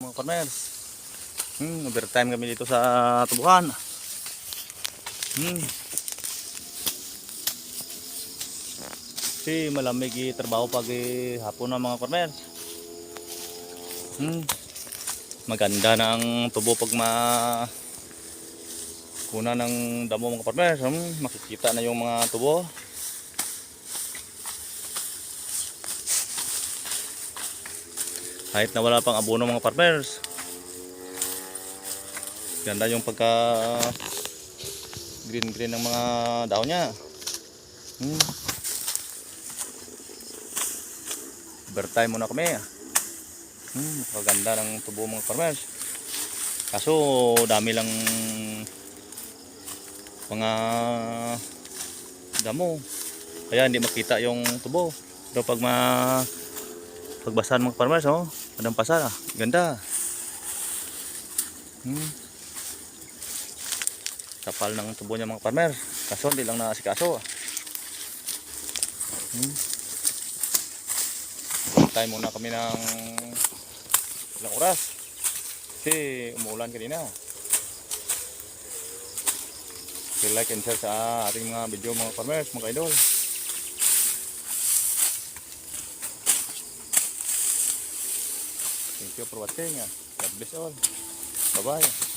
Mga farmers, overtime kami dito sa tubuhan. Kasi malamig trabaho pag hapon na mga farmers. Maganda na ang tubo pag kuna ng damo mga farmers. Makikita na yung mga tubo. Kahit na wala pang abono mga farmers, ganda yung pagka green ng mga daon niya. Overtime muna kami. Maganda ng tubo mga farmers. Kaso dami lang mga damo, kaya hindi makita yung tubo. Pero pag pagbasahan mga farmers, madang pasa, ganda. Kapal ng tubo niya mga farmers. Kaso hindi lang naasikaso. Tayo muna kami ng ilang oras kasi umuulan kanina. Like and share sa ating mga video mga farmers, mga idol. Thank you for watching. God bless all. Bye bye.